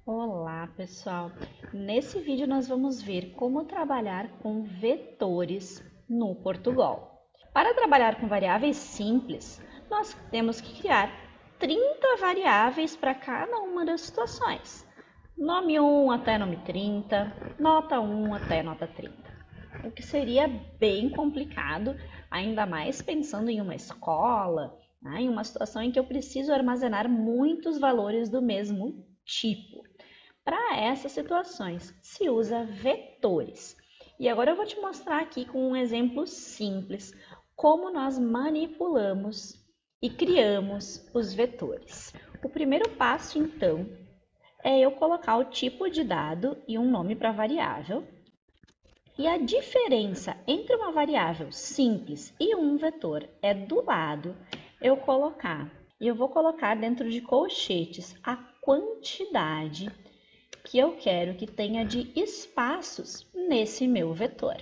Olá, pessoal! Nesse vídeo nós vamos ver como trabalhar com vetores no Portugal. Para trabalhar com variáveis simples, nós temos que criar 30 variáveis para cada uma das situações. Nome 1 até nome 30, nota 1 até nota 30. O que seria bem complicado, ainda mais pensando em uma escola, em uma situação em que eu preciso armazenar muitos valores do mesmo tipo. Para essas situações, se usa vetores. E agora eu vou te mostrar aqui com um exemplo simples como nós manipulamos e criamos os vetores. O primeiro passo, então, é eu colocar o tipo de dado e um nome para a variável. E a diferença entre uma variável simples e um vetor é do lado eu colocar. E eu vou colocar dentro de colchetes a quantidade que eu quero que tenha de espaços nesse meu vetor.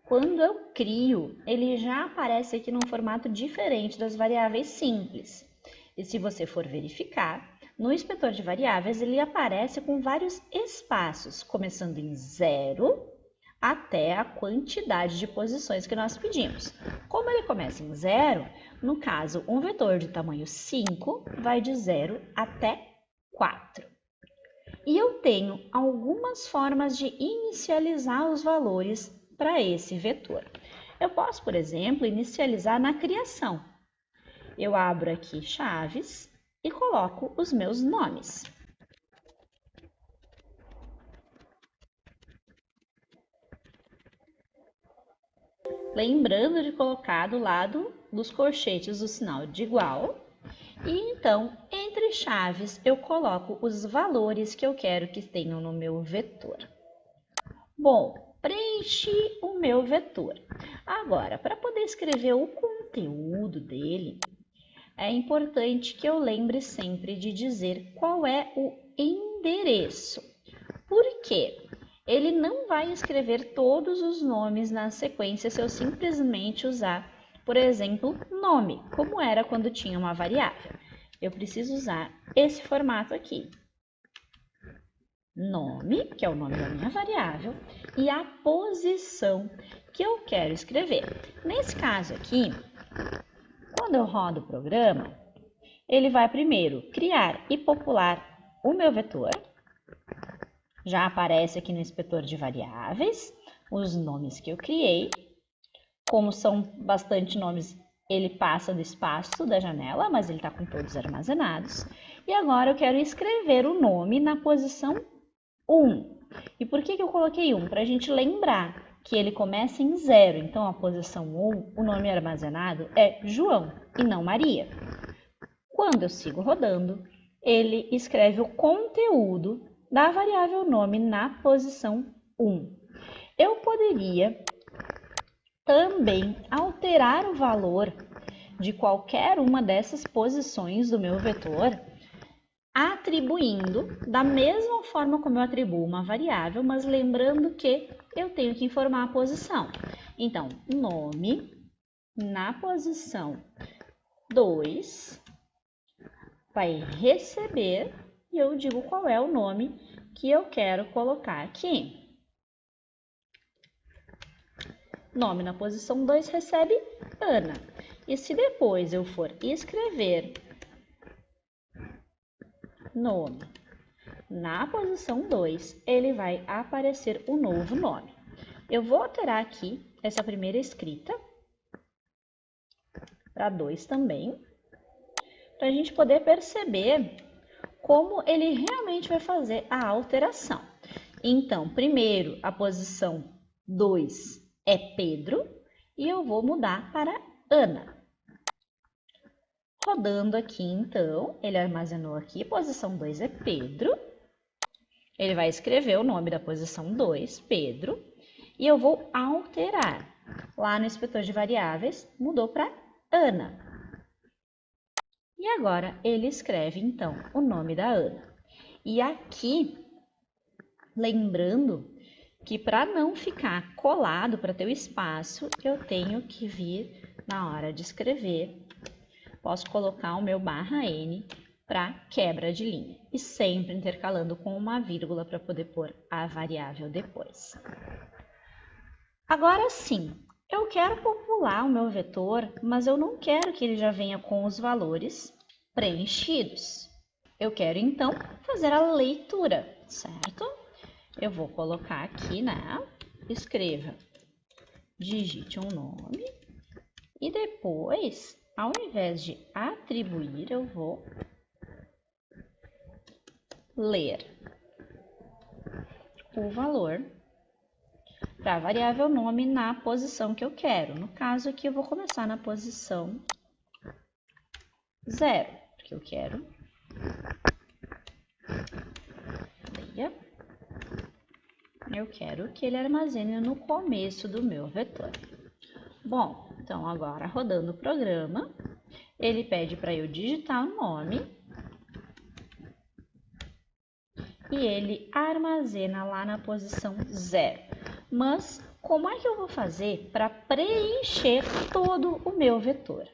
Quando eu crio, ele já aparece aqui num formato diferente das variáveis simples. E se você for verificar, no inspetor de variáveis ele aparece com vários espaços, começando em 0 até a quantidade de posições que nós pedimos. Como ele começa em 0, no caso, um vetor de tamanho 5 vai de 0 até 4. E eu tenho algumas formas de inicializar os valores para esse vetor. Eu posso, por exemplo, inicializar na criação. Eu abro aqui chaves e coloco os meus nomes. Lembrando de colocar do lado dos colchetes o sinal de igual. E então, entre chaves, eu coloco os valores que eu quero que tenham no meu vetor. Bom, preenchi o meu vetor. Agora, para poder escrever o conteúdo dele, é importante que eu lembre sempre de dizer qual é o endereço. Por quê? Ele não vai escrever todos os nomes na sequência se eu simplesmente usar, por exemplo, nome, como era quando tinha uma variável. Eu preciso usar esse formato aqui. Nome, que é o nome da minha variável, e a posição que eu quero escrever. Nesse caso aqui, quando eu rodo o programa, ele vai primeiro criar e popular o meu vetor. Já aparece aqui no inspetor de variáveis os nomes que eu criei. Como são bastante nomes, ele passa do espaço da janela, mas ele está com todos armazenados. E agora eu quero escrever o nome na posição 1. E por que eu coloquei 1? Para a gente lembrar que ele começa em 0. Então, a posição 1, o nome armazenado é João e não Maria. Quando eu sigo rodando, ele escreve o conteúdo da variável nome na posição 1. Eu poderia também alterar o valor de qualquer uma dessas posições do meu vetor, atribuindo da mesma forma como eu atribuo uma variável, mas lembrando que eu tenho que informar a posição. Então, nome na posição 2 vai receber e eu digo qual é o nome que eu quero colocar aqui. Nome na posição 2 recebe Ana. E se depois eu for escrever nome na posição 2, ele vai aparecer o novo nome. Eu vou alterar aqui essa primeira escrita para 2 também, para a gente poder perceber como ele realmente vai fazer a alteração. Então, primeiro, a posição 2 é Pedro e eu vou mudar para Ana. Rodando aqui, então, ele armazenou aqui, posição 2 é Pedro. Ele vai escrever o nome da posição 2, Pedro, e eu vou alterar. Lá no inspetor de variáveis, mudou para Ana. E agora, ele escreve, então, o nome da Ana. E aqui, lembrando que para não ficar colado, para ter o espaço, eu tenho que vir na hora de escrever. Posso colocar o meu /n para quebra de linha e sempre intercalando com uma vírgula para poder pôr a variável depois. Agora sim, eu quero popular o meu vetor, mas eu não quero que ele já venha com os valores preenchidos. Eu quero então fazer a leitura, certo? Eu vou colocar aqui, né? Escreva, digite um nome e depois, ao invés de atribuir, eu vou ler o valor para a variável nome na posição que eu quero. No caso aqui, eu vou começar na posição 0, porque eu quero leia. Eu quero que ele armazene no começo do meu vetor. Bom, então agora rodando o programa, ele pede para eu digitar o nome e ele armazena lá na posição 0. Mas como é que eu vou fazer para preencher todo o meu vetor?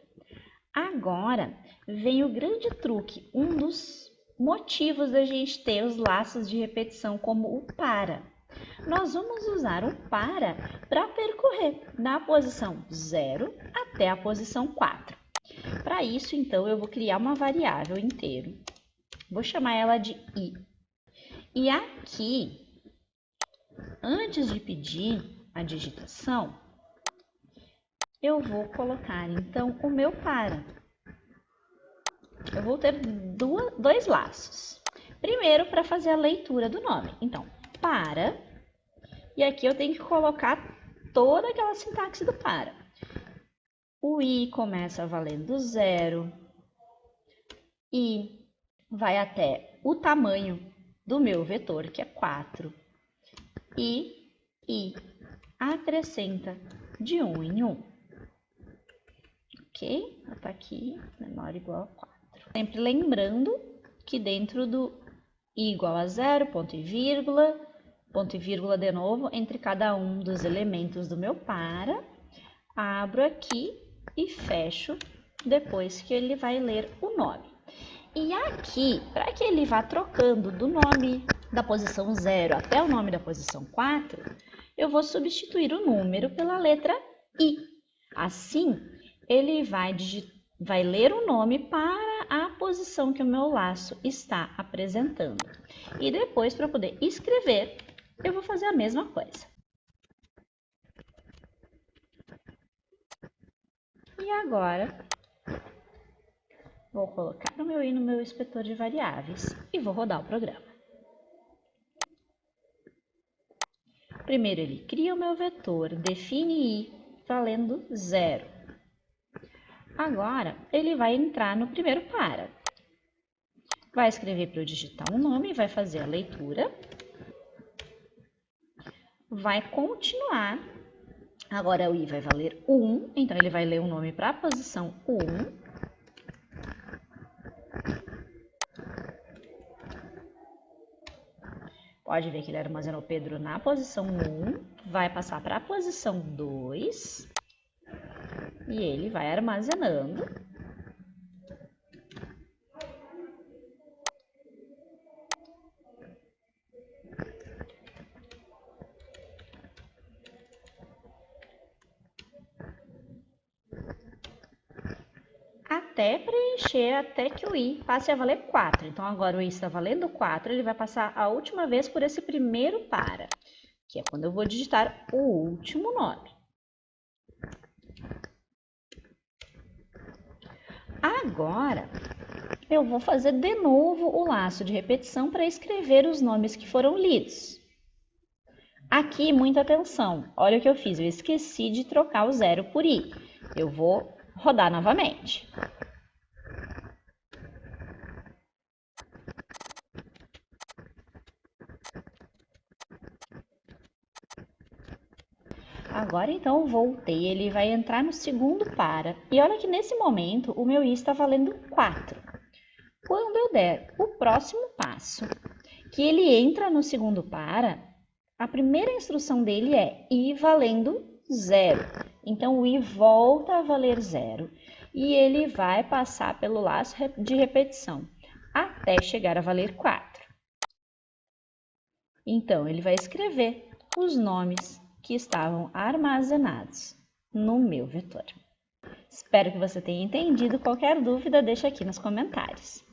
Agora vem o grande truque, um dos motivos da gente ter os laços de repetição como o para. Nós vamos usar o para percorrer da posição 0 até a posição 4. Para isso, então, eu vou criar uma variável inteiro. Vou chamar ela de i. E aqui, antes de pedir a digitação, eu vou colocar, então, o meu para. Eu vou ter dois laços. Primeiro, para fazer a leitura do nome. Então, para, e aqui eu tenho que colocar toda aquela sintaxe do para. O i começa valendo 0 e vai até o tamanho do meu vetor, que é 4. E acrescenta de 1 em 1. Ok? Está aqui, menor ou igual a 4. Sempre lembrando que dentro do i igual a 0, ponto e vírgula de novo, entre cada um dos elementos do meu para, abro aqui e fecho depois que ele vai ler o nome. E aqui, para que ele vá trocando do nome da posição 0 até o nome da posição 4, eu vou substituir o número pela letra I. Assim, ele vai ler o nome para a posição que o meu laço está apresentando. E depois, para poder escrever, eu vou fazer a mesma coisa. E agora, vou colocar o meu i no meu inspetor de variáveis e vou rodar o programa. Primeiro ele cria o meu vetor, define i valendo 0. Agora ele vai entrar no primeiro para. Vai escrever para eu digitar um nome, vai fazer a leitura. Vai continuar. Agora o i vai valer 1, então ele vai ler o nome para a posição 1. Pode ver que ele armazenou Pedro na posição 1, vai passar para a posição 2 e ele vai armazenando. Até preencher, até que o i passe a valer 4. Então, agora o i está valendo 4, ele vai passar a última vez por esse primeiro para, que é quando eu vou digitar o último nome. Agora, eu vou fazer de novo o laço de repetição para escrever os nomes que foram lidos. Aqui, muita atenção. Olha o que eu fiz, eu esqueci de trocar o 0 por i. Eu vou rodar novamente. Agora, então, eu voltei, ele vai entrar no segundo para. E olha que nesse momento, o meu i está valendo 4. Quando eu der o próximo passo, que ele entra no segundo para, a primeira instrução dele é i valendo 0. Então, o i volta a valer 0 e ele vai passar pelo laço de repetição até chegar a valer 4. Então, ele vai escrever os nomes que estavam armazenados no meu vetor. Espero que você tenha entendido. Qualquer dúvida, deixa aqui nos comentários.